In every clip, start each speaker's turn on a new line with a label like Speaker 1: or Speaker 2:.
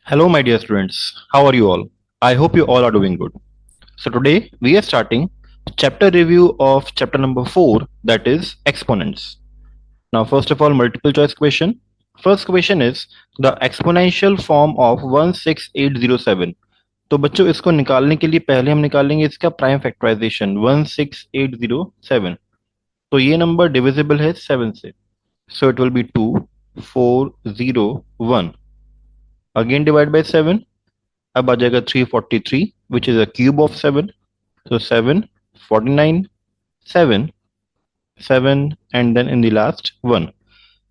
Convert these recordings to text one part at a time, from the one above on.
Speaker 1: Hello, my dear students. How are you all? I hope you all are doing good. So, today we are starting chapter review of chapter number 4, that is exponents. Now, first of all, multiple choice question. First question is the exponential form of 16807. तो बच्चों इसको निकालने के लिए पहले हम निकालेंगे इसका प्राइम फैक्टराइजेशन 16807. तो ये नंबर डिविजिबल है 7 से. So it will be 2401. Again divide by 7. अब आ जाएगा 343 which is a cube of 7. So 7, 49, 7, 7 and then in the last 1.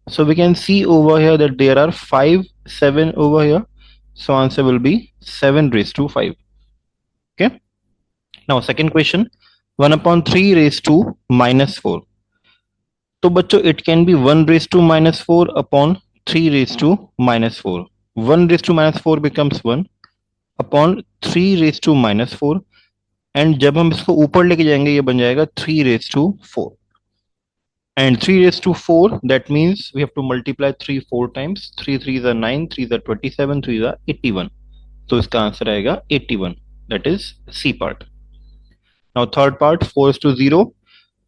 Speaker 1: So we can see over here that there are 5 7 over here. So answer will be 7 raised to 5. Okay. Now second question, 1 upon 3 raised to minus 4. तो बच्चों it can be 1 raised to minus 4 upon 3 raised to minus 4. 1 raised to minus 4 becomes 1 upon 3 raised to minus 4. And जब हम इसको ऊपर लेके जाएंगे ये बन जाएगा 3 raised to 4. And 3 raised to 4, that means we have to multiply 3 4 times. 3 3s are 9, 3s are 27, 3s are 81. तो इसका आंसर आएगा 81. That is C part. Now third part, 4 raised to 0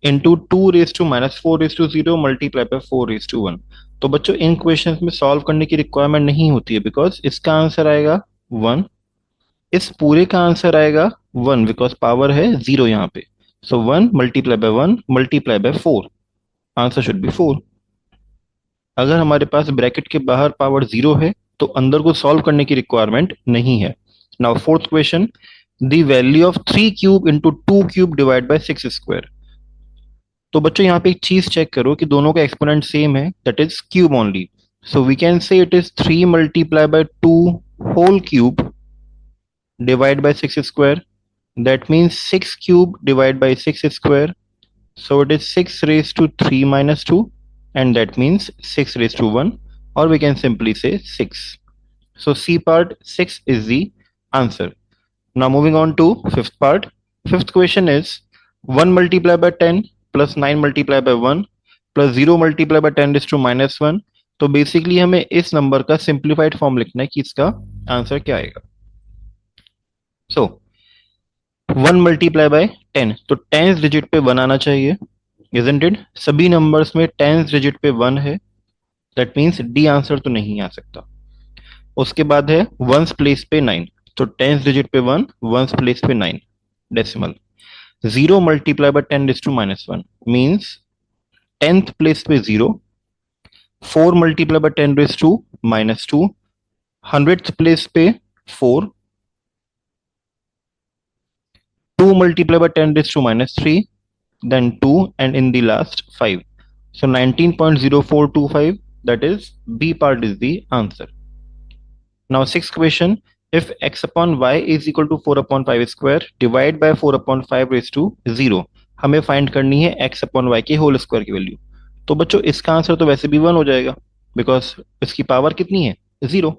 Speaker 1: into 2 raised to minus 4 raised to 0 multiply by 4 raised to 1. तो बच्चों इन questions में solve करने की requirement नहीं होती है बिकॉज इसका आंसर आएगा 1. इस पूरे का आंसर आएगा 1 बिकॉज पावर है 0 यहाँ पे. सो 1 multiply bye 1 multiply bye 4, answer should be 4. अगर हमारे पास ब्रैकेट के बाहर पावर 0 है तो अंदर को सॉल्व करने की रिक्वायरमेंट नहीं है. Now fourth question, the value of 3 cube into 2 cube divide by 6 square. तो बच्चों यहाँ पे एक चीज चेक करो कि दोनों का एक्सपोनेंट सेम है, that is cube only. So we can say it is 3 multiply by 2 whole cube divide by 6 square. That means 6 cube divide by 6 square. So it is 6 raised to 3 minus 2 and that means 6 raised to 1, or we can simply say 6. So C part 6 is the answer. Now moving on to fifth part. Fifth question is 1 multiplied by 10 plus 9 multiplied by 1 plus 0 multiplied by 10 raised to minus 1. तो basically हमें इस number का simplified form लिखना है कि इसका answer क्या आएगा. सो 1 मल्टीप्लाई बाय 10, तो 10th डिजिट पे 1 आना चाहिए, isn't it? सभी नंबर्स में 10th डिजिट पे 1 है, दैट मींस डी आंसर तो नहीं आ सकता. उसके बाद है 1s प्लेस पे 9, तो 10th डिजिट पे 1, 1s प्लेस पे 9 decimal. 0 multiply by 10 raise to minus 1 means 10th place पे 0. 4 multiply by 10 raise to minus 2, 100th place पे 4. 2 multiplied by 10 raised to minus 3, then 2, and in the last 5. So 19.0425, that is B part is the answer. Now sixth question, if x upon y is equal to 4 upon 5 square, divide by 4 upon 5 raised to 0. हमें find करनी है x upon y के whole square की value. तो बच्चों इसका answer तो वैसे भी 1 हो जाएगा बिकॉज इसकी पावर कितनी है 0.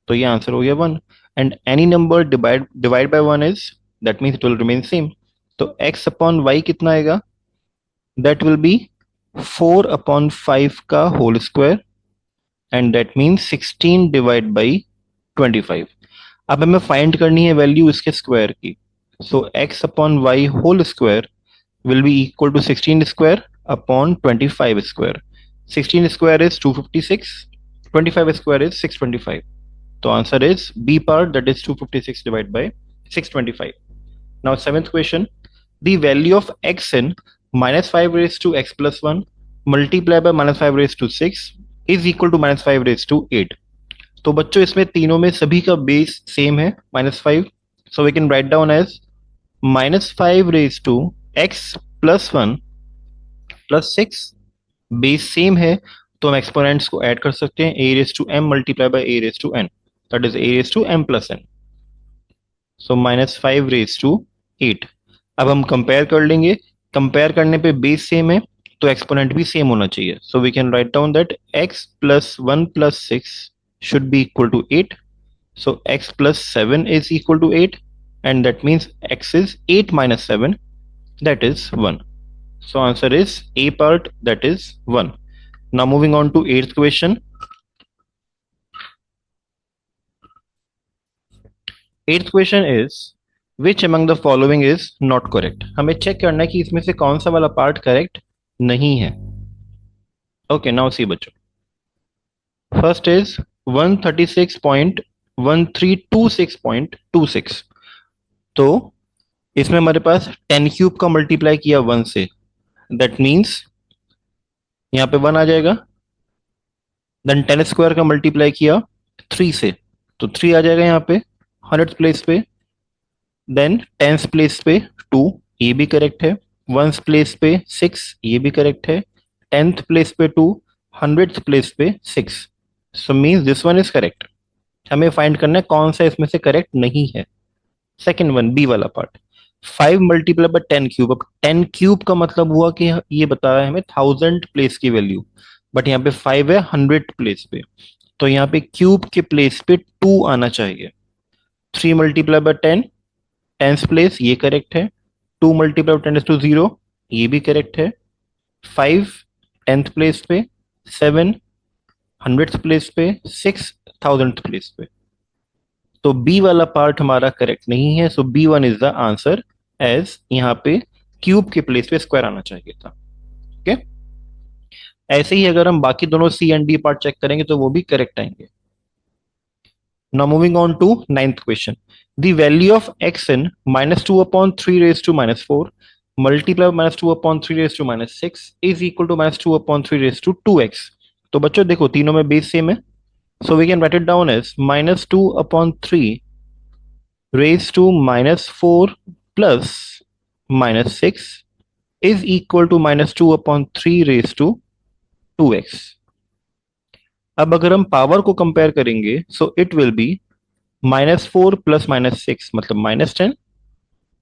Speaker 1: तो ये आंसर हो गया 1. And any number divide by 1 is, that means it will remain same. तो x upon y कितना आएगा, that will be 4 upon 5 का whole square and that means 16 divide by 25. अब हमें फाइंड करनी है वैल्यू इसके स्क्वायर की. सो x upon y whole square will be equal to 16 square upon 25 square. 16 square is 256, 25 square is 625. तो answer is B part, that is 256 divided by 625. Now seventh question, the value of x in minus 5 raised to x plus 1 multiplied by minus 5 raised to 6 is equal to minus 5 raised to 8. तो बच्चों इसमें तीनों में सभी का base same है -5. So we can write down as -5 raised to x plus 1 plus 6. Base same है तो हम एक्सपोनेंट्स को ऐड कर सकते हैं, a raised to m multiplied by a raised to n, that is a raised to m plus n. So -5 raised to 8. अब हम compare कर लेंगे, कंपेयर करने पे बेस सेम है तो एक्सपोनेंट भी सेम होना चाहिए. So we can write down that x plus 1 plus 6 should be equal to 8. So x plus 7 is equal to 8 and that means x is 8 minus 7, that is 1. So answer is A part, that is 1. Now moving on to 8th question. Eighth question is which among the following is not correct. हमें check करना है कि इसमें से कौन सा वाला part correct नहीं है। ओके, नाउ सी बच्चों, फर्स्ट इज 136.1326.26। तो इसमें हमारे पास 10 क्यूब का मल्टीप्लाई किया 1 से, दैट मीन्स यहाँ पे 1 आ जाएगा। देन 10 स्क्वायर का मल्टीप्लाई किया 3 से, तो 3 आ जाएगा यहाँ पे 100th प्लेस पे। देन 10th प्लेस पे 2, ये भी करेक्ट है। 1st प्लेस पे 6, ये भी करेक्ट है। 10th प्लेस पे 2, 100th प्लेस पे 6। So means this one is correct. हमें फाइंड करना है कौन सा इसमें से करेक्ट नहीं है। सेकेंड वन, बी वाला पार्ट, 5 मल्टीप्लाई बाय 10 क्यूब। अब 10 क्यूब का मतलब हुआ कि ये बताया है हमें 1000 प्लेस की वैल्यू, बट यहाँ पे 5 है 100 प्लेस पे, तो यहाँ पे क्यूब के प्लेस पे 2 आना चाहिए। 3 मल्टीप्लाई बाय 10, 10th प्लेस, ये करेक्ट है। 2 मल्टीप्लाई बाय 10 टू 0, ये भी करेक्ट है। 5 10th प्लेस पे, 7 100th प्लेस पे, 6 1000th प्लेस पे। तो बी वाला पार्ट हमारा करेक्ट नहीं है, so B one is the answer, as यहाँ पे क्यूब के प्लेस पे स्क्वायर आना चाहिए था। ओके, ऐसे ही अगर हम बाकी दोनों सी एंड डी पार्ट चेक करेंगे तो वो भी करेक्ट आएंगे। Now moving on to ninth question. The value of x in minus 2 upon 3 raised to minus 4 multiplied by minus 2 upon 3 raised to minus 6 is equal to minus 2 upon 3 raised to 2x। तो बच्चों देखो तीनों में base same है, so we can write it down as minus 2 upon 3 raised to minus 4 plus minus 6 is equal to minus 2 upon 3 raised to 2x। अब अगर हम power को कंपेयर करेंगे so it will be -4 plus -6 मतलब -10।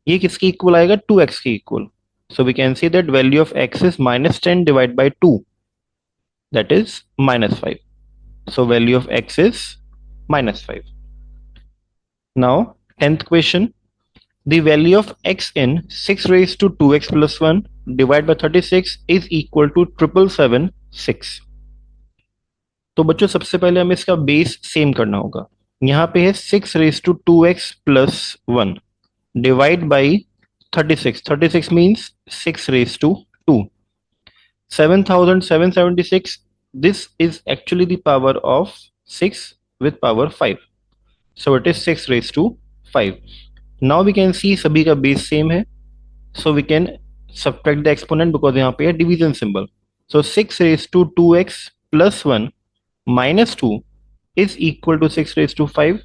Speaker 1: ये किसके equal आएगा? 2x के इक्वल। So we can see that value of x is -10 divide by 2, that is -5। So value of x is -5। Now 10th question, the value of x in 6 raised to 2x plus 1 divide by 36 is equal to 777 6। तो बच्चों सबसे पहले हमें इसका base same करना होगा। यहाँ पे है 6 raise to 2x plus 1 divide by 36। 36 means 6 raise to 2। 7776, this is actually the power of 6 with power 5, so it is 6 raised to 5। now we can see सभी का बेस सेम है, so we can subtract the exponent because यहाँ पे है division symbol। so 6 raised to 2x plus 1 minus 2 is equal to 6 raised to 5।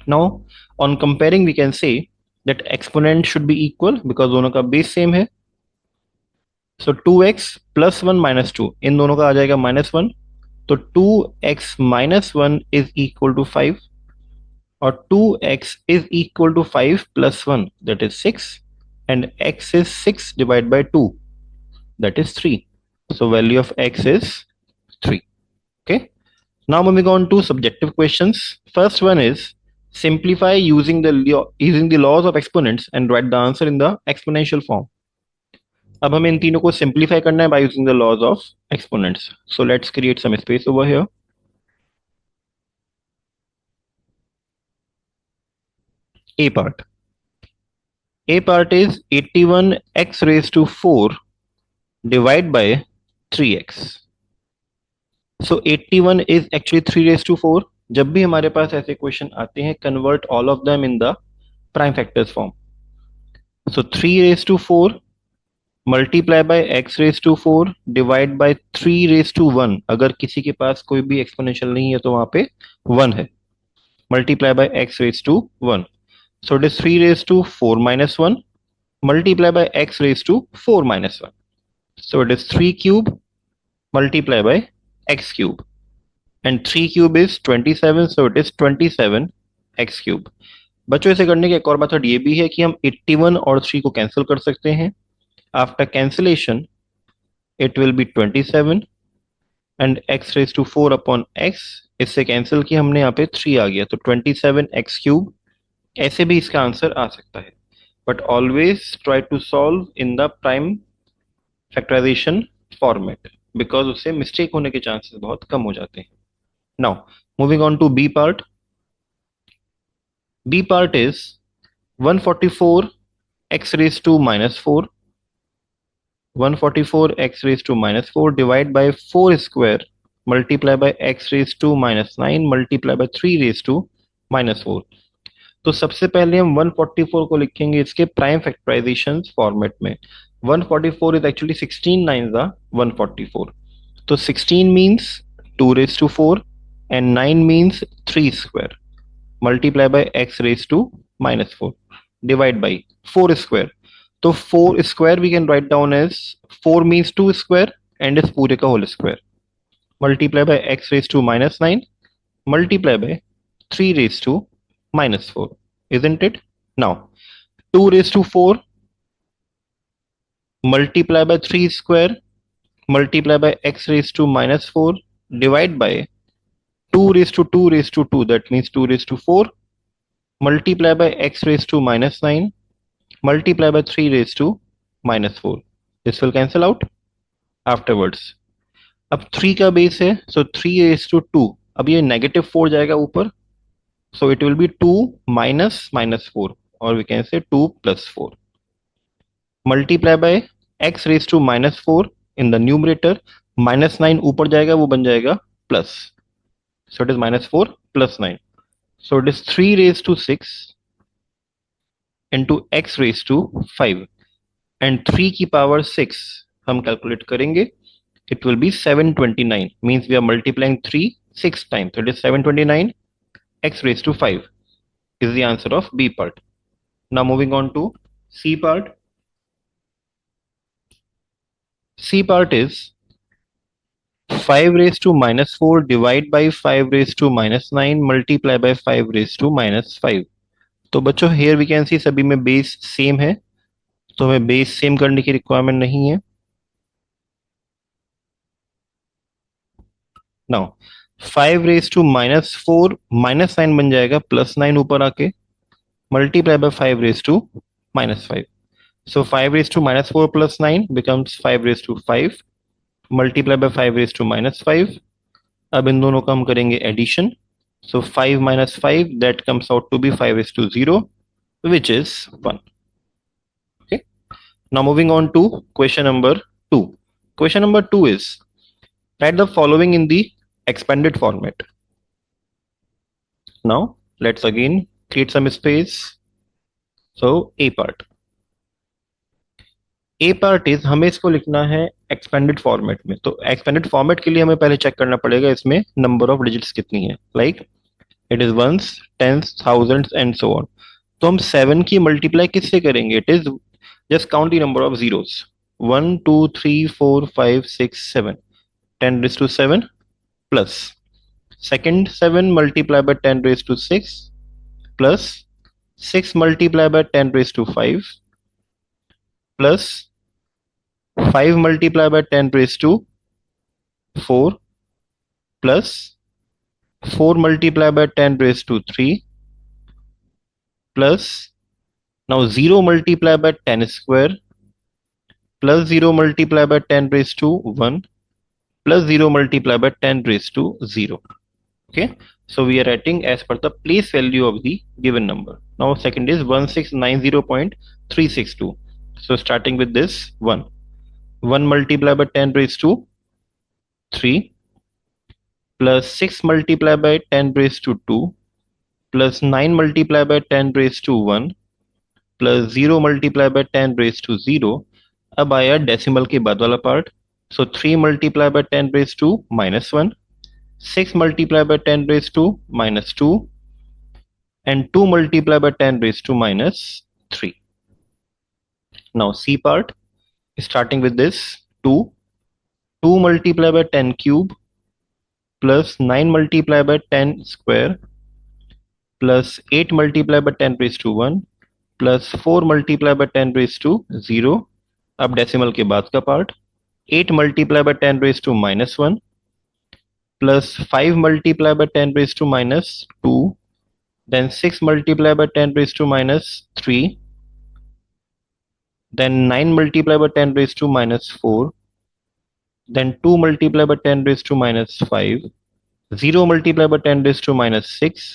Speaker 1: now on comparing we can say that exponent should be equal because दोनों का base same है। so 2x plus 1 minus 2, इन दोनों का आ जाएगा -1, तो 2x minus 1 is equal to 5 और 2x is equal to 5 plus 1 that is 6 and x is 6 divided by 2 that is 3। so value of x is 3। okay, now moving on to subjective questions। first one is simplify using the laws of exponents and write the answer in the exponential form। अब हमें इन तीनों को simplify करना है by using the laws of exponents। so let's create some space over here। a part, a part is 81x raised to 4 divided by 3x। so 81 is actually 3 raised to 4। जब भी हमारे पास ऐसे क्वेश्चन आते हैं convert all of them in the prime factors form. so 3 raised to 4 multiply by x raise to 4 divide by 3 raise to 1। अगर किसी के पास कोई भी एक्सपोनेंशियल नहीं है तो वहां पे 1 है। Multiply by x raise to 1, so it is 3 raised to 4 minus 1 multiply by x raised to 4 minus 1, so it is 3 cube multiply by x cube and 3 cube is 27, so it is 27 x cube। बच्चों इसे करने का एक और method ये भी है कि हम 81 और 3 को कैंसिल कर सकते हैं। After cancellation it will B 27 and x raised to 4 upon x, इससे कैंसिल किया हमने, यहाँ पे 3 आ गया तो 27 x cube। ऐसे भी इसका आंसर आ सकता है, but always try to solve in the prime factorization format because उससे मिस्टेक होने के चांसेस बहुत कम हो जाते हैं। Now moving on to B part. B part is 144 x raised to minus 4. 144 x raised to minus 4 divided by 4 square multiply by x raised to minus 9 multiply by 3 raised to minus 4. तो सबसे पहले हम 144 को लिखेंगे इसके prime factorization format में. 144 is actually 16 nines are 144. तो 16 means 2 raised to 4 and 9 means 3 square multiply by x raised to minus 4 divide by 4 square. तो 4 square we can write down as 4 means 2 square and is पूरे का whole square multiply by x raised to minus 9 multiply by 3 raised to minus 4, isn't it? Now 2 raised to 4 multiply by 3 square multiply by x raised to minus 4 divide by 2 raised to 2 raised to 2, that means 2 raised to 4 multiply by x raised to minus 9 multiply by 3 raised to minus 4. This will cancel out afterwards. अब 3 का base है, so 3 raised to 2. अब ये negative 4 जाएगा ऊपर, so it will be 2 minus minus 4 or we can say 2 plus 4 multiply by x raised to minus 4 in the numerator. minus 9 ऊपर जाएगा, वो बन जाएगा plus, so it is minus 4 plus 9, so it is 3 raised to 6 into x raised to 5 and 3 की power 6 हम calculate करेंगे, it will be 729, means we are multiplying 3 6 times, so it is 729 x raised to 5 is the answer of B part. Now moving on to C part. C part is 5 raised to minus 4 divide by 5 raised to minus 9 multiply by 5 raised to minus 5. तो बच्चों here we can see सभी में base same है, तो हमें base same करने की requirement नहीं है. Now 5 raised to minus 4 minus 9 बन जाएगा plus 9 ऊपर आके multiply by 5 raised to minus 5. So 5 raised to minus 4 plus 9 becomes 5 raised to 5 multiply by 5 raised to minus 5. अब इन दोनों का हम करेंगे addition. So 5 minus 5 that comes out to be 5 raised to 0 which is 1. Okay. Now moving on to question number 2. Question number 2 is write the following in the expanded format. Now let's again create some space. So A part. A part is हमें इसको लिखना है expanded format में. तो expanded format के लिए हमें पहले चेक करना पड़ेगा इसमें number of digits कितनी है. Like it is ones, tens, thousands and so on. तो हम 7 की multiply किससे करेंगे? It is just count the number of zeros. 1, 2, 3, 4, 5, 6, 7. 10 raised to 7 plus second 7 multiplied by 10 raised to 6 plus 6 multiplied by 10 raised to 5 plus 5 multiplied by 10 raised to 4 plus 4 multiplied by 10 raised to 3 plus now 0 multiplied by 10 square plus 0 multiplied by 10 raised to 1 plus 0 multiplied by 10 raised to 0. Okay, so we are writing as per the place value of the given number. Now second is 1690.362. So starting with this 1 multiplied by 10 raised to 3 plus 6 multiplied by 10 raised to 2 plus 9 multiplied by 10 raised to 1 plus 0 multiplied by 10 raised to 0. अब आया decimal के बाद वाला part. So 3 multiplied by 10 raised to minus 1, 6 multiplied by 10 raised to minus 2 and 2 multiplied by 10 raised to minus 3. Now C part starting with this 2 multiplied by 10 cube plus 9 multiplied by 10 square plus 8 multiplied by 10 raised to 1 plus 4 multiplied by 10 raised to 0. अब decimal के बाद का part 8 multiplied by 10 raised to minus 1 plus 5 multiplied by 10 raised to minus 2 then 6 multiplied by 10 raised to minus 3 then 9 multiplied by 10 raised to minus 4 then 2 multiplied by 10 raised to minus 5 0 multiplied by 10 raised to minus 6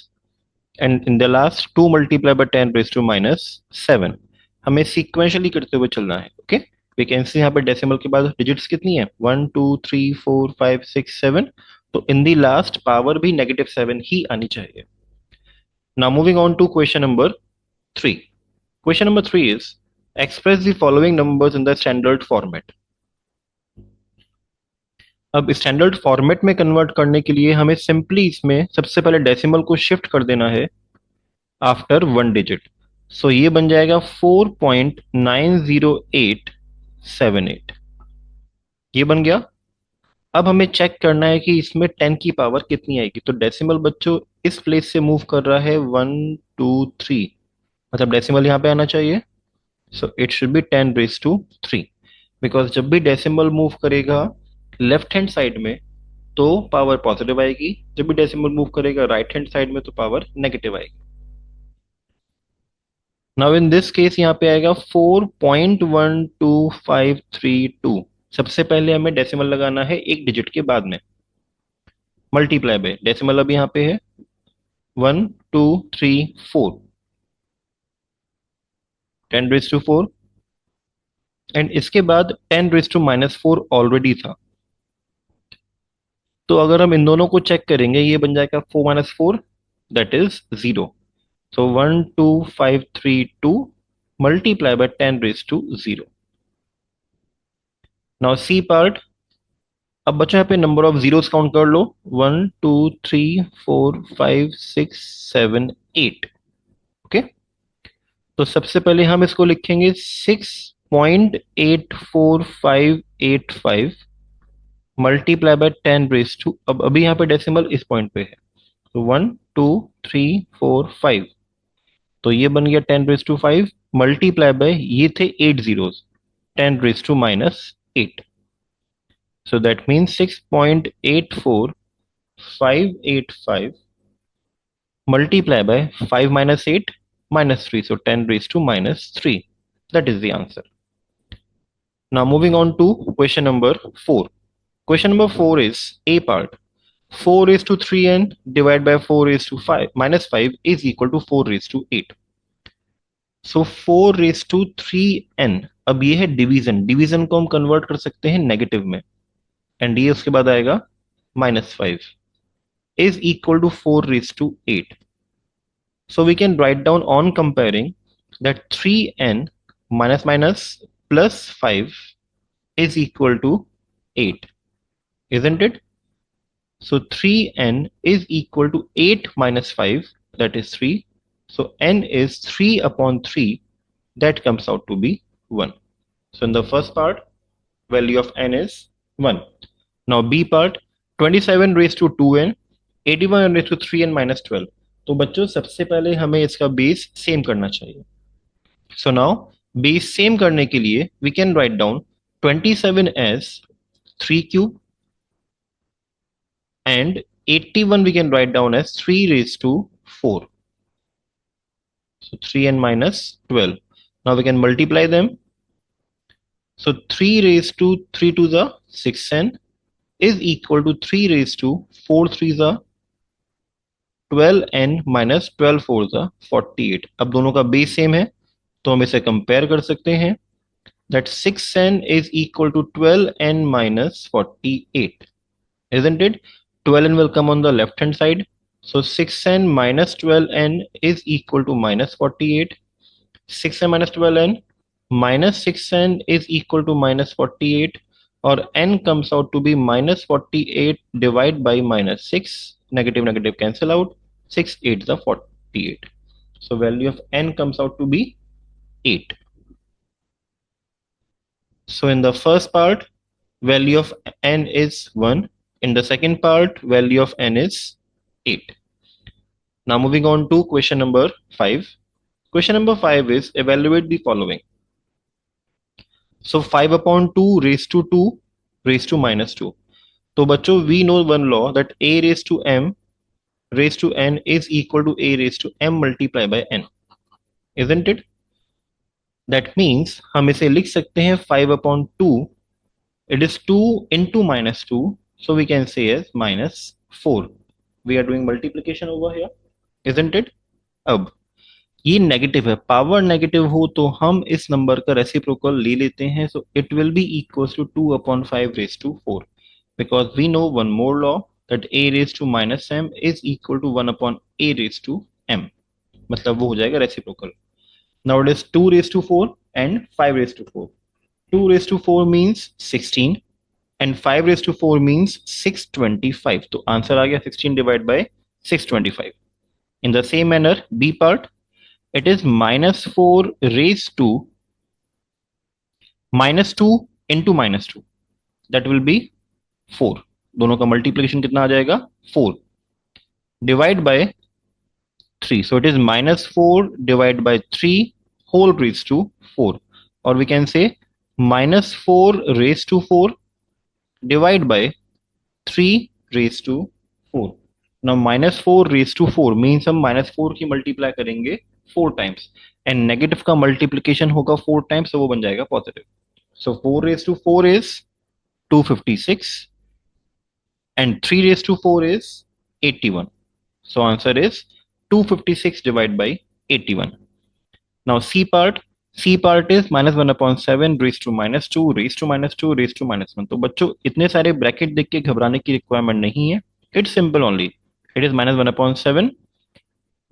Speaker 1: and in the last 2 multiplied by 10 raised to minus 7. हमें sequentially करते हुए चलना है. Okay, we can see यहाँ पे decimal के बाद digits कितनी है 1 2 3 4 5 6 7. तो in the last पावर भी -7 ही आनी चाहिए. Now moving on to question number 3. Question number 3 is express the following numbers in the standard format. अब स्टैंडर्ड फॉर्मेट में कन्वर्ट करने के लिए हमें सिंपली इसमें सबसे पहले डेसिमल को शिफ्ट कर देना है आफ्टर 1 डिजिट. सो ये बन जाएगा 4.90878. ये बन गया. अब हमें चेक करना है कि इसमें 10 की पावर कितनी आएगी. तो डेसिमल बच्चों इस प्लेस से मूव कर रहा है 1 2 3, मतलब डेसिमल यहाँ पे आना चाहिए. So it should be 10 raise to 3, because जब भी डेसिमल मूव करेगा लेफ्ट हैंड साइड में तो पावर पॉजिटिव आएगी, जब भी डेसिमल मूव करेगा राइट हैंड साइड में तो पावर नेगेटिव आएगी. नाउ इन दिस केस यहाँ पे आएगा 4.12532. सबसे पहले हमें डेसिमल लगाना है एक डिजिट के बाद में, मल्टीप्लाई बाय डेसिमल अब यहाँ पे है 1 2 3 4, 10 रेज टू 4, एंड इसके बाद 10 रेज टू -4 ऑलरेडी था. तो अगर हम इन दोनों को चेक करेंगे ये बन जाएगा 4 - 4 that is 0. So 12532 multiply by 10 raised to 0. Now C part. अब बच्चों यहाँ पे नंबर ऑफ जीरोस काउंट कर लो 1 2 3 4 5 6 7 8. ओके, तो सबसे पहले हम इसको लिखेंगे 6.84585 मल्टीप्लाई बाय 10 रेज टू, अब अभी यहाँ पे डेसिमल इस पॉइंट पे है तो 1 2 3 4 5. तो ये बन गया 10 रेज टू 5 मल्टीप्लाई बाय ये थे 8 zeros 10 raise to -8. So that means 6.84585 multiply by 5 minus 8 minus 3. So 10 raised to -3. That is the answer. Now moving on to question number 4. Question number 4 is A part. 4 raised to 3n divided by 4 raised to 5 minus 5 is equal to 4 raised to 8. So 4 raised to 3n. अब ये है division, division को हम convert कर सकते हैं negative में, and ये उसके बाद आएगा -5 is equal to 4 raised to 8. So we can write down on comparing that 3n minus minus plus 5 is equal to 8, isn't it? So 3n is equal to 8 minus 5, that is 3. So n is 3 upon 3, that comes out to be 1. So in the first part, value of n is 1. Now B part, 27 raised to 2n, 81 raised to 3n minus 12. तो बच्चों सबसे पहले हमें इसका base same करना चाहिए. So now base same करने के लिए we can write down 27 as 3 cube and 81 we can write down as 3 raised to 4. So 3n minus 12. Now we can multiply them. So 3 raised to 3 to the 6n is equal to 3 raised to 4 3 the 12n minus 12 4 the 48. अब दोनों का base same है तो हम इसे compare कर सकते हैं. That 6n is equal to 12n minus 48, isn't it? 12n will come on the left hand side, so 6n minus 12n is equal to minus 48. 6n minus 12n minus 6n is equal to minus 48, or n comes out to be minus 48 divided by minus 6. Negative negative cancel out. 6 8 the 48. So value of n comes out to be 8. So in the first part, value of n is 1. In the second part, value of n is 8. Now moving on to question number 5. Question number 5 is evaluate the following. So 5 upon 2 raised to 2 raised to -2. तो बच्चों we know one law that a raised to m raised to n is equal to a raised to m multiplied by n, isn't it? That means हम इसे लिख सकते हैं 5 upon 2, it is 2 into -2, so we can say as -4. We are doing multiplication over here, isn't it? अब ये negative है, power negative हो तो हम इस नंबर का रेसिप्रोकल ले लेते हैं, so it will be equal to 2/5 raised to 4, because we know one more law that a raised to minus m is equal to 1/a raised to m, मतलब वो हो जाएगा reciprocal. Now it is 2 raised to 4 and 5 raised to 4. 2 raised to 4 means 16 and 5 raised to 4 means 625. तो answer आ गया 16 divided by 625. In the same manner, B part, it is -4 raised to -2 into -2. That will be 4. दोनों का multiplication कितना आ जाएगा? 4. Divide by 3. So it is -4 divided by 3 whole raised to 4. Or we can say -4 raised to 4 divide by 3 raised to 4. Now -4 raised to 4 means हम -4 की multiply करेंगे 4 times and negative का multiplication होगा 4 times, तो वो बन जाएगा positive. So 4 raised to 4 is 256 and 3 raised to 4 is 81. So answer is 256 divided by 81. Now C part is -1/7 raised to -2 raised to -2 raised to -1. तो बच्चों इतने सारे ब्रैकेट देख के घबराने की रिक्वायरमेंट नहीं है. It's simple only. It is -1/7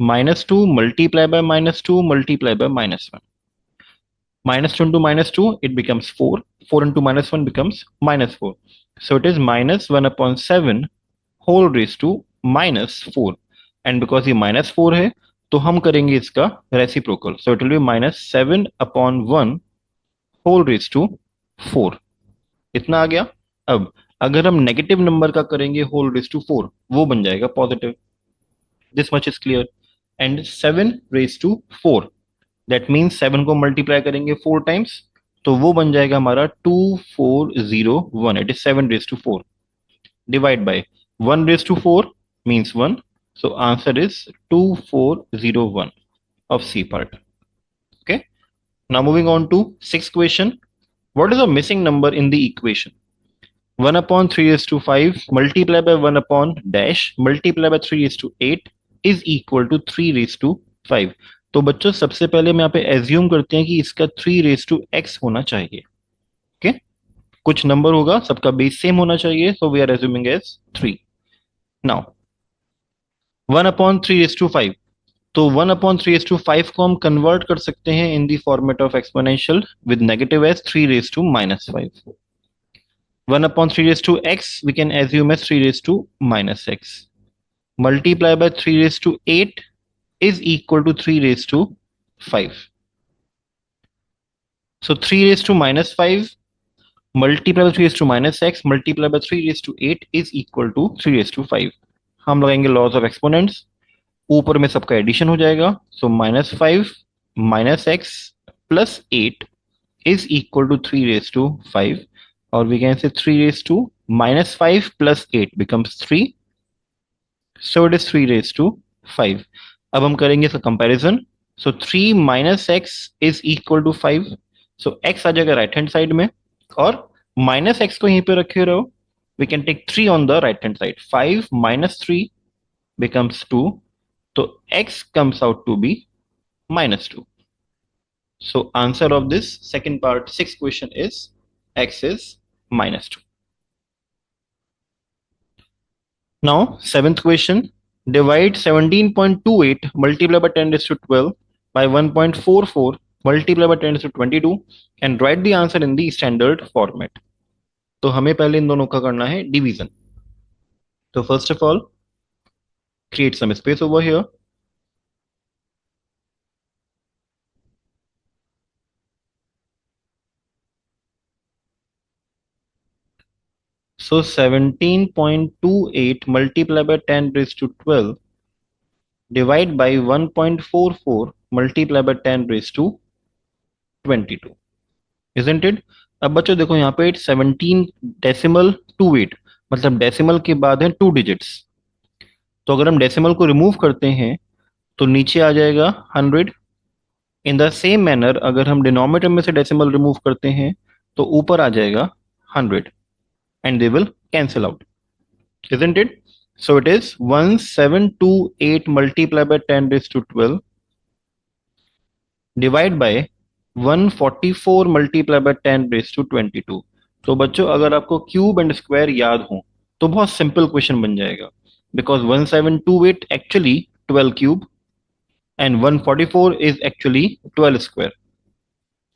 Speaker 1: -2 multiply by -2 multiply by -1. -2 into -2 it becomes 4. 4 into -1 becomes -4. So it is -1/7 whole raised to -4. And because ये -4 है तो हम करेंगे इसका reciprocal. So it will B -7/1 whole raised to 4. इतना आ गया. अब अगर हम नेगेटिव नंबर का करेंगे whole raised to 4, वो बन जाएगा positive. This much is clear. And 7 raised to 4, that means 7 को मल्टीप्लाई करेंगे 4 टाइम्स, तो वो बन जाएगा हमारा 2401. It is 7 raised to 4 divide bye 1 raised to 4 means 1. So answer is 2401 of C part. Okay. Now moving on to sixth question. What is the missing number in the equation? 1/3 raised to 5 multiply by 1 upon dash multiply by 3 raised to 8 is equal to 3 raised to 5. तो बच्चों सबसे पहले हम यहाँ पे assume करते हैं कि इसका 3 raised to x होना चाहिए. Okay okay? कुछ नंबर होगा, सबका बेस सेम होना चाहिए, so we are assuming as 3. Now 1/3 raised to 5. तो 1/3 raised to 5 को हम कन्वर्ट कर सकते हैं in the format of exponential with negative as 3 raised to -5. 1/3 raised to x we can assume as 3 raised to -x. Multiply by 3 raised to 8 is equal to 3 raised to 5. So 3 raised to -5 multiply by 3 raised to -x multiply by 3 raised to 8 is equal to 3 raised to 5. हम लगाएंगे laws of exponents, ऊपर में सबका addition हो जाएगा. So -5 -x plus 8 is equal to 3 raised to 5. और we can से 3 raised to -5 plus 8 becomes 3. So it is 3 raised to 5. अब हम करेंगे इसका comparison. So 3 - x is equal to 5. So x आ जाएगा राइट हैंड साइड में और -x को यहीं पे रखे रहो. We can take 3 on the right hand side. 5 minus 3 becomes 2. So x comes out to be -2. So answer of this second part, sixth question is x is -2. Now seventh question, divide 17.28 multiply by 10 raised to 12 by 1.44 multiply by 10 raised to 22 and write the answer in the standard format. तो हमें पहले इन दोनों का करना है division. तो first of all create some space over here. So 17.28 multiply by 10 raised to 12 divide by 1.44 multiply by 10 raised to 22. Isn't it? अब बच्चों देखो यहाँ पे 17.28 मतलब डेसिमल के बाद है 2 डिजिट्स. तो अगर हम डेसिमल को रिमूव करते हैं तो नीचे आ जाएगा 100. इन द सेम मैनर अगर हम डिनोमिनेटर में से डेसिमल रिमूव करते हैं तो ऊपर आ जाएगा 100 and they will cancel out. Isn't it? So it is 1728 multiplied by 10 raised to 12 divide by 144 multiply by 10 raise to 22। तो बच्चों अगर आपको क्यूब एंड स्क्वायर याद हो तो बहुत सिंपल क्वेश्चन बन जाएगा, because 1728 actually 12 cube and 144 is actually 12 square.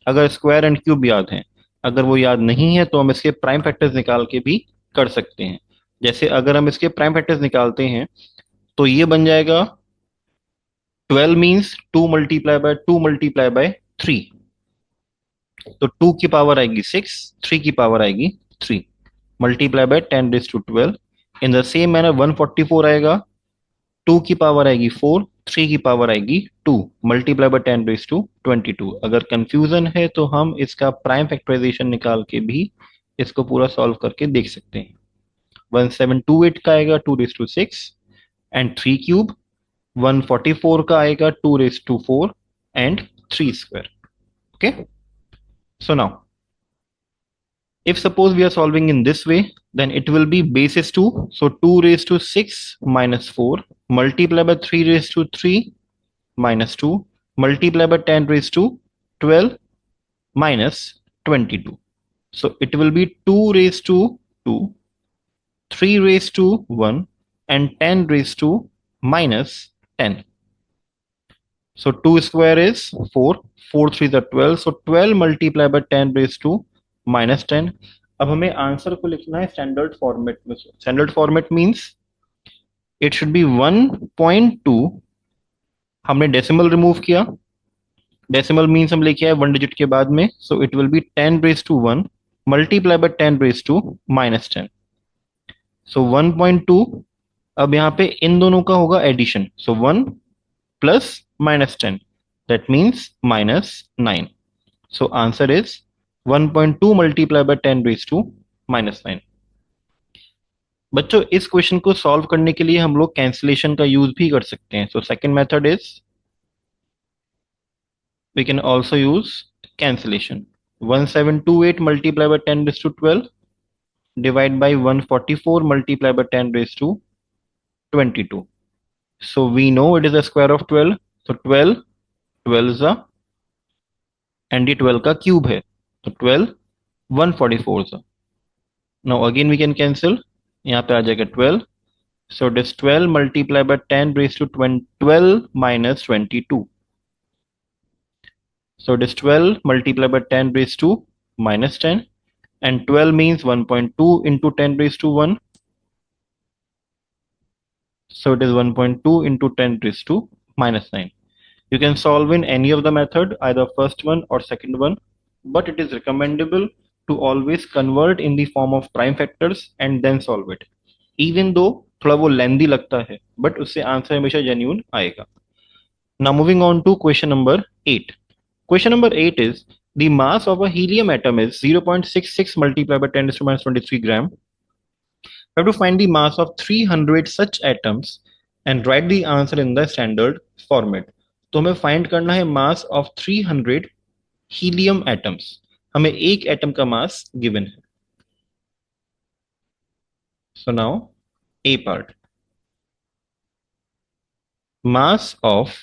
Speaker 1: अगर स्क्वायर एंड क्यूब याद है, अगर वो याद नहीं है तो हम इसके प्राइम फैक्टर्स निकाल के भी कर सकते हैं। जैसे अगर हम इसके प्राइम फैक्टर्स निकालते हैं तो ये बन जाएगा 12 मीन्स 2 मल्टीप्लाई बाय 3। तो 2 की पावर आएगी 6, 3 की पावर आएगी 3 multiply by 10 raise to 12। In the same manner 144 आएगा, 2 की पावर आएगी 4, 3 की पावर आएगी 2 मल्टीप्लाई बाय 10 रेज टू 22। अगर कंफ्यूजन है तो हम इसका प्राइम फैक्टराइजेशन निकाल के भी इसको पूरा सॉल्व करके देख सकते हैं। 1728 का आएगा 2 रेज टू 6 एंड 3 क्यूब, 144 का आएगा 2 raise to 4 and 3 square. Okay, so now if suppose we are solving in this way, then it will be basis 2, so 2 raised to 6 minus 4 multiply by 3 raised to 3 minus 2 multiply by 10 raised to 12 minus 22. So it will be 2 raised to 2, 3 raised to 1 and 10 raised to minus 10. So 2 square is 4, 4 3 is 12, so 12 multiplied by 10 raised to minus 10. अब हमें answer को लिखना है standard format में। Standard format means it should be 1.2। हमने decimal remove किया, decimal means हम लेके आए 1 डिजिट के बाद में, so it will be 10 raise to 1 multiply by 10 raise to minus 10। So 1.2, अब यहाँ पे इन दोनों का होगा addition, so 1 plus minus 10, that means minus 9. So answer is 1.2 multiplied by 10 raised to minus 9. बच्चों इस क्वेश्चन को सॉल्व करने के लिए हम लोग कैंसिलेशन का यूज भी कर सकते हैं। So second method is we can also use cancellation. 1728 multiplied by 10 raised to 12 divide by 144 multiplied by 10 raised to 22. So we know it is a square of 12, so 12 12 a and ये 12 का cube है, तो 12 144 सा। Now again we can cancel, यहाँ पे आ जाएगा 12, so it is 12 multiplied by 10 raised to 12 minus 22. So it is 12 multiplied by 10 raised to minus 10 and 12 means 1.2 into 10 raised to 1. So it is 1.2 into 10 raised to minus 9. You can solve in any of the method, either first one or second one, but it is recommendable to always convert in the form of prime factors and then solve it. Even though थोड़ा वो lengthy लगता है, but उससे answer हमेशा genuine आएगा. Now moving on to question number 8. Question number 8 is the mass of a helium atom is 0.66 multiplied by 10 to the minus 23 gram. We have to find the mass of 300 such atoms and write the answer in the standard format. तो हमें find करना है mass of 300 helium atoms. हमें एक atom का mass given है। So now A part, mass of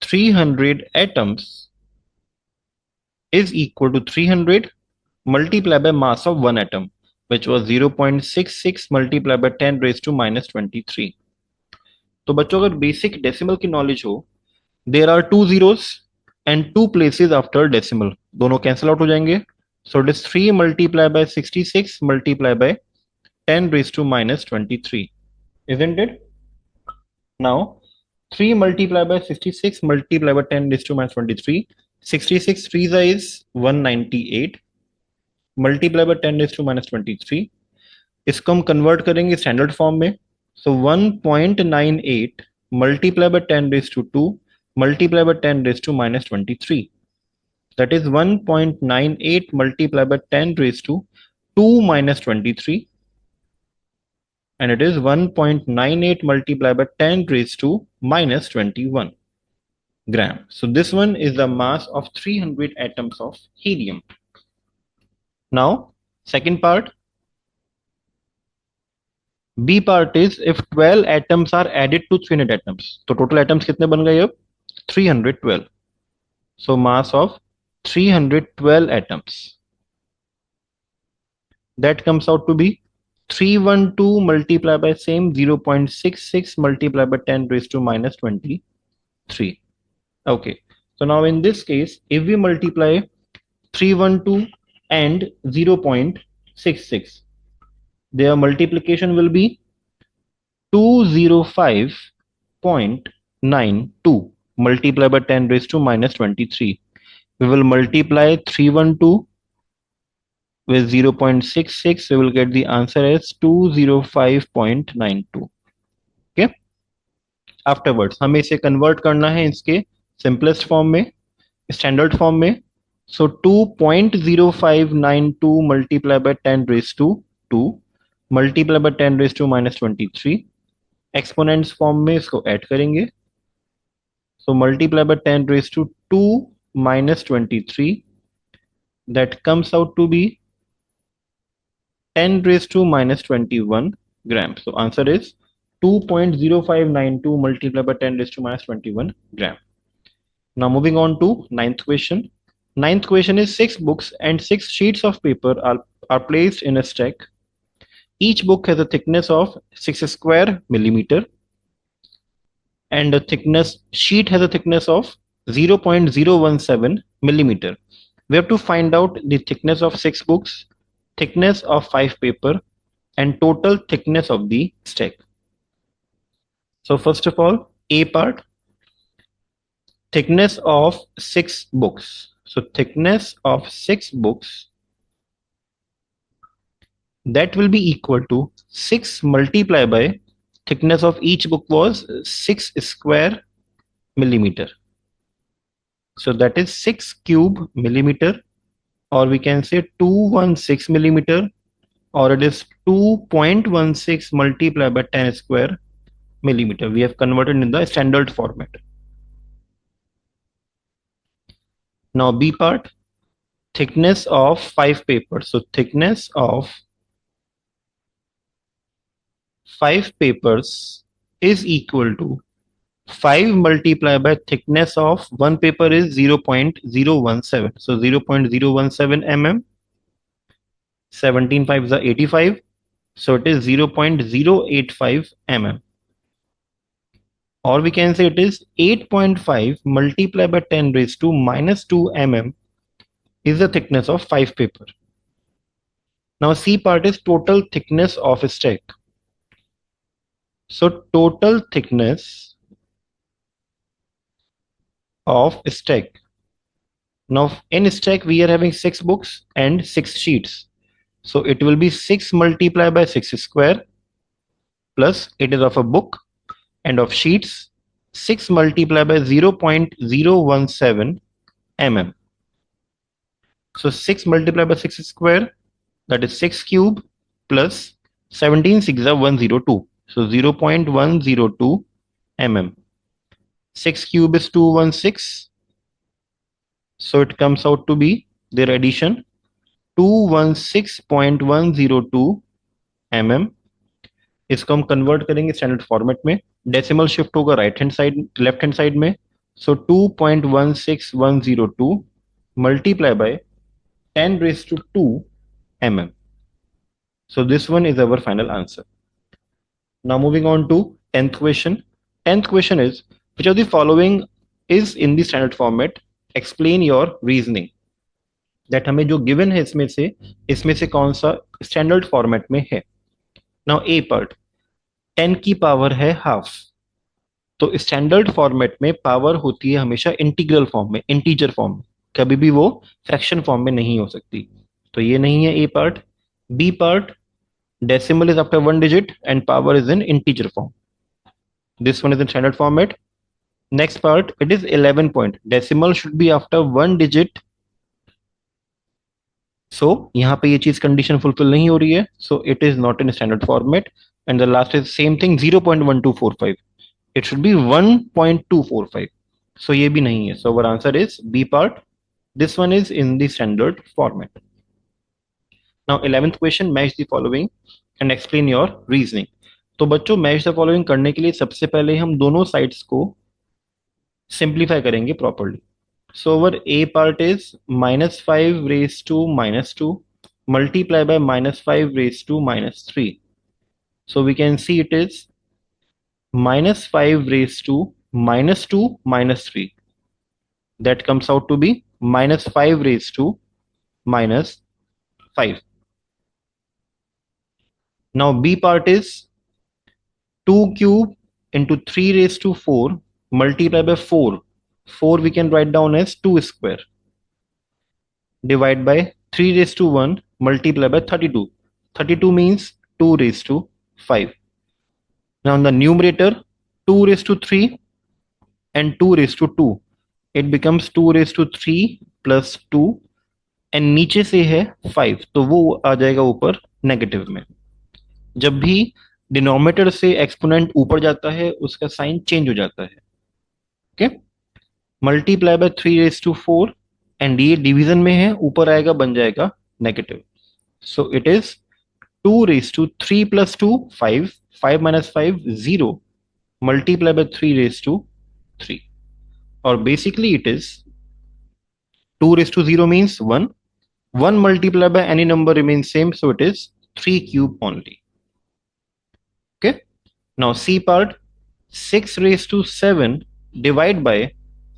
Speaker 1: 300 atoms is equal to 300 multiplied by mass of one atom, which was 0.66 multiplied by 10 raised to minus 23. तो बच्चों अगर basic decimal की knowledge हो, there are 2 zeros and 2 places after decimal, दोनों cancel out हो जाएंगे। So it is 3 multiplied by 66 multiplied by 10 raised to minus 23, isn't it? Now 3 multiplied by 66 multiplied by 10 raised to minus 23, 66 3 is 198 multiplied by 10 raised to minus 23। इसको हम convert करेंगे standard form में। So 1.98 multiplied by 10 raised to 2 multiplied by 10 raised to minus 23. That is 1.98 multiplied by 10 raised to 2 minus 23. And it is 1.98 multiplied by 10 raised to minus 21 gram. So this one is the mass of 300 atoms of helium. Now, second part. B part is if 12 atoms are added to 300 atoms. तो total atoms कितने बन गए अब? 312. So mass of 312 atoms. That comes out to be 312 multiplied by same 0.66 multiplied by 10 raised to minus 23. Okay. So now in this case, if we multiply 312 and 0.66, their multiplication will be 205.92 multiplied by 10 raised to minus 23. We will multiply 312 with 0.66. We will get the answer as 205.92. Okay. Afterwards, हमें इसे convert करना है इसके simplest form में, standard form में. So 2.0592 multiplied by 10 raised to 2 multiplied by 10 raised to minus 23. Exponents form में इसको add करेंगे. So multiply by 10 raise to 2 minus 23. That comes out to be 10 raised to minus 21 grams. So answer is 2.0592 multiplied by 10 raised to minus 21 gram. Now moving on to ninth question. Ninth question is 6 books and 6 sheets of paper are placed in a stack. Each book has a thickness of 6 square millimeter and the thickness sheet has a thickness of 0.017 millimeter. We have to find out the thickness of 6 books, thickness of 5 paper and total thickness of the stack. So first of all, A part, thickness of 6 books. So thickness of 6 books, that will be equal to 6 multiplied by thickness of each book was 6 square millimeter. So that is 6 cube millimeter, or we can say 216 millimeter, or it is 2.16 multiplied by 10 square millimeter. We have converted in the standard format. Now B part, thickness of 5 papers. So thickness of 5 papers is equal to 5 multiplied by thickness of one paper is 0.017. So 0.017 mm. 17 5s are 85. So it is 0.085 mm. Or we can say it is 8.5 multiplied by 10 raised to minus 2 mm is the thickness of 5 paper. Now C part is total thickness of a stack. So total thickness of a stack. Now in stack we are having 6 books and 6 sheets. So it will be 6 multiplied by 6 square plus it is of a book and of sheets 6 multiplied by 0.017 mm. So 6 multiplied by 6 square, that is 6 cube plus 17 6 are 102. So 0.102 mm. 6 cube is 216. So it comes out to be their addition 216.102 mm. इसको हम convert करेंगे standard format में. Decimal shift होगा right hand side left hand side में. सो 2.16102 multiply by 10 raised to 2 mm. So this one is our final answer. Now moving on to 10th question. 10th question is which of the following is in the standard format? Explain your reasoning. That हमें जो given है इसमें से कौन सा standard format में है. Now A part, 10 की पावर है हाफ. तो स्टैंडर्ड फॉर्मेट में पावर होती है हमेशा इंटीग्रल फॉर्म में, इंटीजर फॉर्म में. कभी भी वो फ्रैक्शन फॉर्म में नहीं हो सकती. तो ये नहीं है A part. B part, decimal is after 1 digit and power is in integer form. This one is in standard format. Next part, it is 11 point. Decimal should be after 1 digit. So यहाँ पे ये चीज condition fulfil नहीं हो रही है. So it is not in standard format. And the last is same thing, 0.1245. It should be 1.245. So ये भी नहीं है. So our answer is B part. This one is in the standard format. Now 11th question, match the following and explain your reasoning. तो बच्चों match the following करने के लिए सबसे पहले हम दोनों साइड्स को सिंप्लीफाई करेंगे properly. So our A part is minus 5 raised to minus 2 multiply by minus 5 raised to minus 3. So we can see it is minus 5 raised to minus 2 minus 3. That comes out to be minus 5 raised to minus 5. Now B part is 2 cube into 3 raised to 4 multiply by 4. 4 we can write down as 2 square. Divide by 3 raised to 1 multiply by 32. 32 means 2 raised to 5. Now in the numerator 2 raised to 3 and 2 raised to 2. It becomes 2 raised to 3 plus 2 and नीचे से है 5 तो वो आ जाएगा ऊपर negative में. जब भी डिनोमिनेटर से एक्सपोनेंट ऊपर जाता है उसका साइन चेंज हो जाता है. Okay. Multiply by 3 raise to 4 and ये डिवीजन में है ऊपर आएगा बन जाएगा negative. So it is 2 raise to 3 plus 2 5 5 minus 5 0 multiply by 3 raised to 3 or basically it is 2 raised to 0 means 1 1 multiplied by any number remains same so it is 3 cube only. Okay, now C part 6 raised to 7 divide by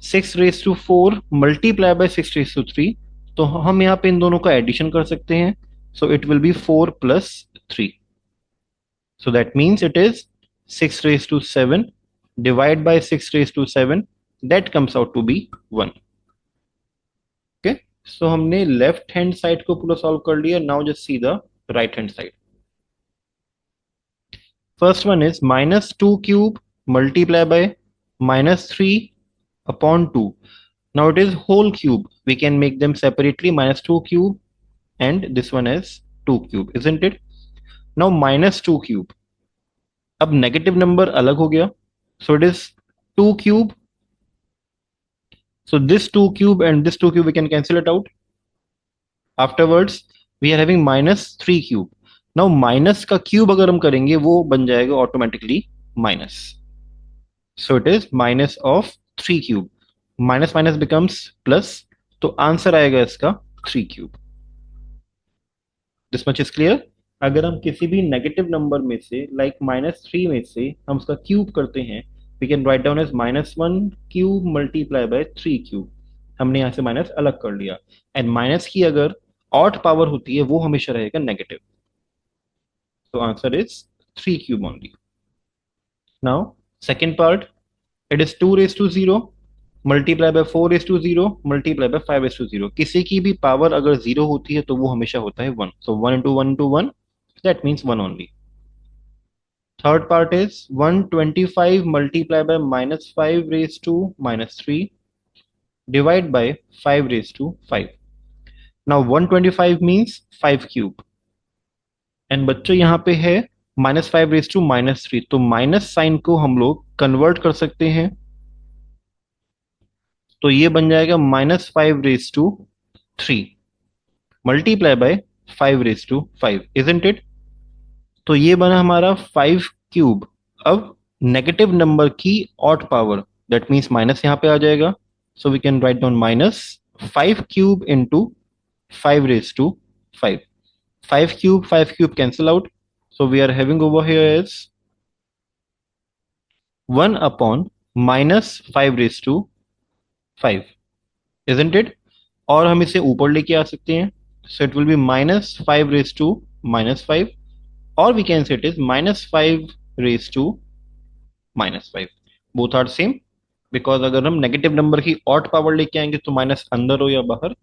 Speaker 1: 6 raised to 4 multiply by 6 raised to 3. तो हम यहाँ पे इन दोनों का addition कर सकते हैं. So it will be 4 plus 3. So that means it is 6 raised to 7 divide by 6 raised to 7 that comes out to be 1. Okay, so हमने लेफ्ट हैंड साइड को पूरा सॉल्व कर लिया. Now just see the right hand side. First one is minus 2 cube multiply by minus 3 upon 2. Now it is whole cube. We can make them separately minus 2 cube and this one is 2 cube, isn't it? Now minus 2 cube. अब negative number अलग हो गया. So it is 2 cube. So this 2 cube and this 2 cube we can cancel it out. Afterwards we are having minus 3 cube. Now minus का cube अगर हम करेंगे वो बन जाएगा automatically minus. So it is minus of 3 cube. Minus minus becomes plus तो answer आएगा इसका 3 cube. This much is clear. अगर हम किसी भी नेगेटिव नंबर में से लाइक माइनस 3 में से हम उसका क्यूब करते हैं we can write down as minus 1 cube multiply by 3 cube. हमने यहाँ से माइनस अलग कर लिया एंड माइनस की अगर ऑड पावर होती है वो हमेशा रहेगा negative. So answer is 3 cube only. Now second part it is 2 raised to 0 multiply by 4 raised to 0 multiply by 5 raised to 0. किसी की भी पावर अगर 0 होती है तो वो हमेशा होता है 1. So 1 into 1 into 1 that means 1 only. Third part is 125 multiply by minus 5 raised to minus 3 divide by 5 raised to 5. Now 125 means 5 cube. And बच्चों यहाँ पे है माइनस 5 रेज टू माइनस 3 तो माइनस साइन को हम लोग कन्वर्ट कर सकते हैं. तो ये बन जाएगा minus 5 raise to 3 multiply by 5 raise to 5, isn't it. तो ये बना हमारा 5 क्यूब. अब नेगेटिव नंबर की odd power that means minus यहाँ पे आ जाएगा. So we can write down minus 5 cube into 5 raise to 5. 5 cube cancel out. So we are having over here is 1 upon minus 5 raised to 5, isn't it? और हम इसे ऊपर लेके आ सकते हैं. So it will be minus 5 raised to minus 5 or we can say it is minus 5 raised to minus 5. Both are same because अगर हम negative number की ऑड पावर लेके आएंगे तो माइनस अंदर हो या बाहर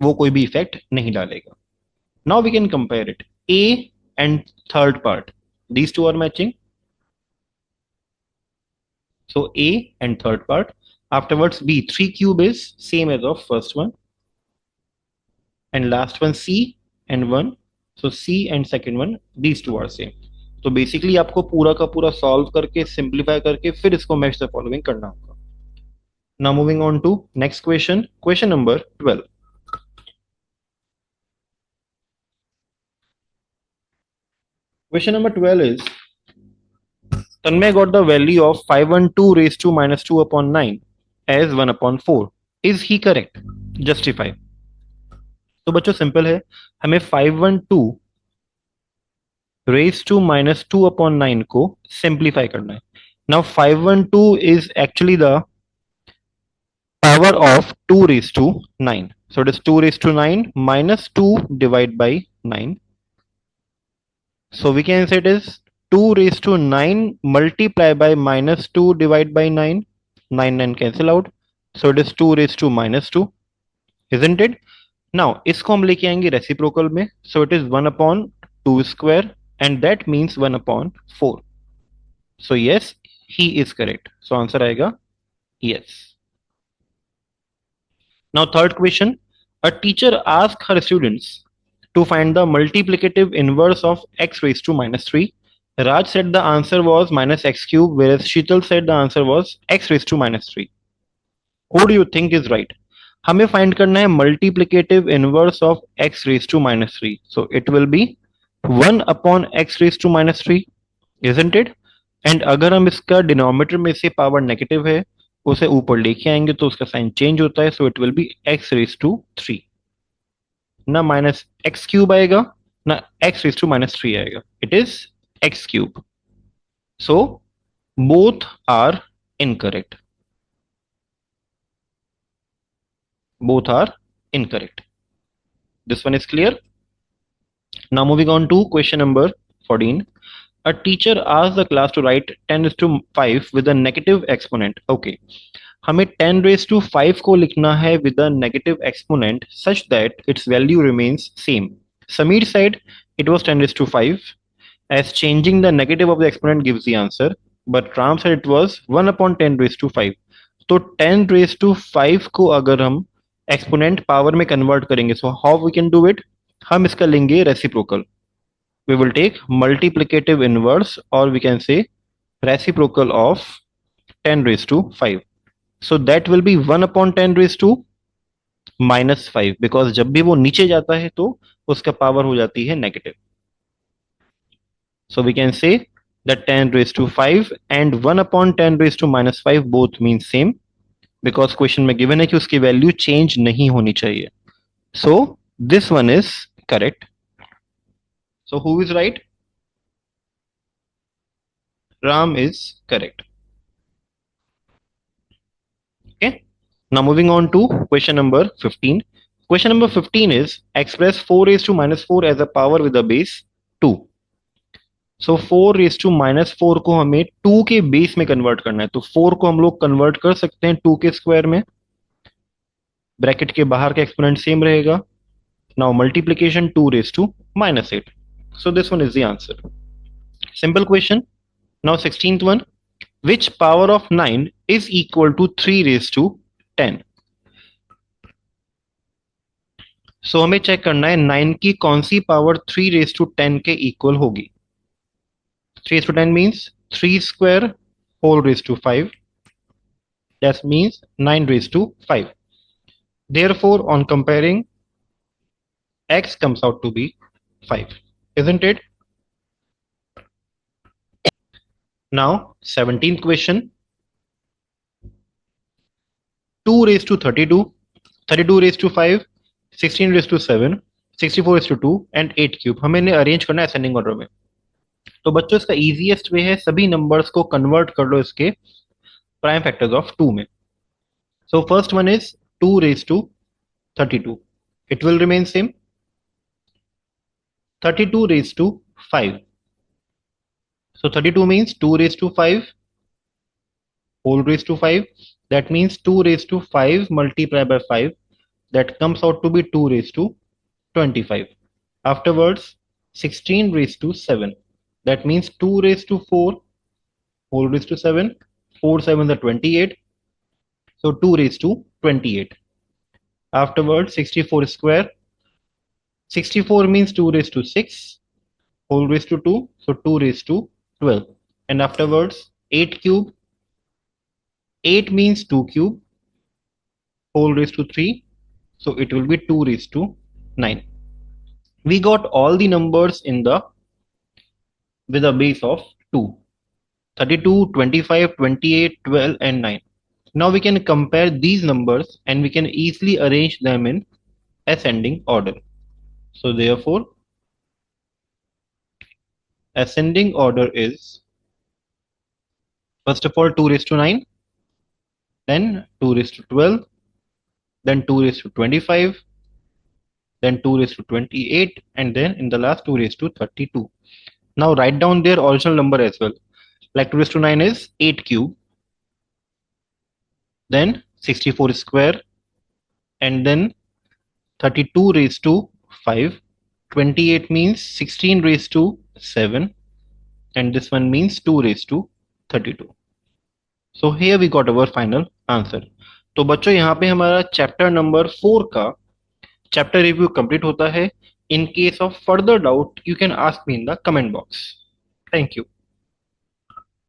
Speaker 1: वो कोई भी इफेक्ट नहीं डालेगा. Now we can compare it. A and third part. These two are matching. So A and third part. Afterwards B. 3 cube is same as of first one. And last one C and 1. So C and second one. These two are same. तो basically आपको पूरा का पूरा solve करके simplify करके फिर इसको match the following करना होगा. Now moving on to next question. Question number 12. Question number 12 is Tanmay got the value of 512 raised to minus 2 upon 9 as 1 upon 4. Is he correct? Justify. तो बच्चों simple है, हमें 512 raise to minus 2 upon 9 को simplify करना है. Now 512 is actually the power of 2 raised to 9. So it is 2 raised to 9 minus 2 divided by 9. So we can say it is 2 raised to 9 multiplied by minus 2 divided by 9. 9 cancel out. So it is 2 raised to minus 2. Isn't it? Now इसको हम लेके आएंगे reciprocal में. So it is 1 upon 2 square and that means 1 upon 4. So yes, he is correct. So answer आएगा yes. Now third question, a teacher asked her students to find the multiplicative inverse of x raised to minus 3. Raj said the answer was minus x cube, whereas Sheetal said the answer was x raised to minus 3. Who do you think is right? हमें find करना है multiplicative inverse of x raise to minus 3. So it will be 1 upon x raise to minus 3, isn't it? And अगर हम इसका denominator में से power negative है उसे ऊपर लेके आएंगे तो उसका साइन चेंज होता है. So it will be x raise to 3, ना माइनस एक्स क्यूब आएगा ना x रेज टू माइनस 3 आएगा. It is x cube. So both are incorrect. Both are incorrect. This one is clear. Now moving on to question number 14. A teacher asked the class to write 10 raised to 5 with a negative exponent. Okay. हमें 10 raised to 5 को लिखना है with a negative exponent such that its value remains same. Sameer said it was 10 raised to 5 as changing the negative of the exponent gives the answer. But Ram said it was 1 upon 10 raised to 5. तो 10 raised to 5 को अगर हम exponent power में convert करेंगे, so how we can do it, हम इसका लेंगे reciprocal. We will take multiplicative inverse और we can say reciprocal of 10 raise to 5. So that will be 1 upon 10 raise to minus 5 because जब भी वो नीचे जाता है तो उसका पावर हो जाती है negative. So we can say that 10 raised to 5 and 1 upon 10 raised to minus 5 both mean same because question में गिवन है कि उसकी वैल्यू चेंज नहीं होनी चाहिए. सो this one is correct. So who is right? Ram is correct. Okay. Now moving on to question number 15. Question number 15 is express 4 raised to minus 4 as a power with a base 2. So 4 raise to minus 4 को हमें 2 के base में convert करना है. तो 4 को हम लोग कन्वर्ट कर सकते हैं 2 के स्क्वायर में. ब्रैकेट के बाहर का एक्सपोनेंट सेम रहेगा. Now multiplication 2 raise to minus 8. So this one is the answer. Simple question. Now 16th one. Which power of 9 is equal to 3 raise to 10? So हमें चेक करना है 9 की कौन सी पावर 3 रेज टू 10 के equal होगी. 3 raised to 10 means 3 square whole raised to 5. That means 9 raised to 5. Therefore, on comparing, x comes out to be 5. Isn't it? Now, 17th question. 2 raised to 32, 32 raised to 5, 16 raised to 7, 64 raised to 2 and 8 cube. हमें इन्हें arrange करना है ascending order में. तो बच्चों इसका easiest way है सभी नंबर्स को कन्वर्ट कर लो इसके प्राइम फैक्टर्स ऑफ 2 में. So first one is 2 raise to 32. It will remain same. 32 raise to 5. So 32 means 2 raise to 5 whole raised to 5. That means 2 raised to 5 multiplied by 5. That comes out to be 2 raised to 25. Afterwards, 16 raised to 7. That means 2 raised to 4 whole raised to 7. 4 7 are 28. So 2 raised to 28. Afterwards 64 square. 64 means 2 raised to 6 whole raised to 2. So 2 raised to 12. And afterwards 8 cube. 8 means 2 cube whole raised to 3. So it will be 2 raised to 9. We got all the numbers in the with a base of 2. 32, 25, 28, 12 and 9. Now we can compare these numbers and we can easily arrange them in ascending order. So therefore, ascending order is first of all 2 raised to 9, then 2 raised to 12, then 2 raised to 25, then 2 raised to 28, and then in the last 2 raised to 32. Now write down their original number as well. Like 2 raised to 9 is 8 cube, then 64 square, and then 32 raised to 5. 28 means 16 raised to 7, and this one means 2 raised to 32. So here we got our final answer. तो बच्चों यहाँ पे हमारा chapter number 4 का chapter review complete होता है. In case of further doubt, you can ask me in the comment box. Thank you.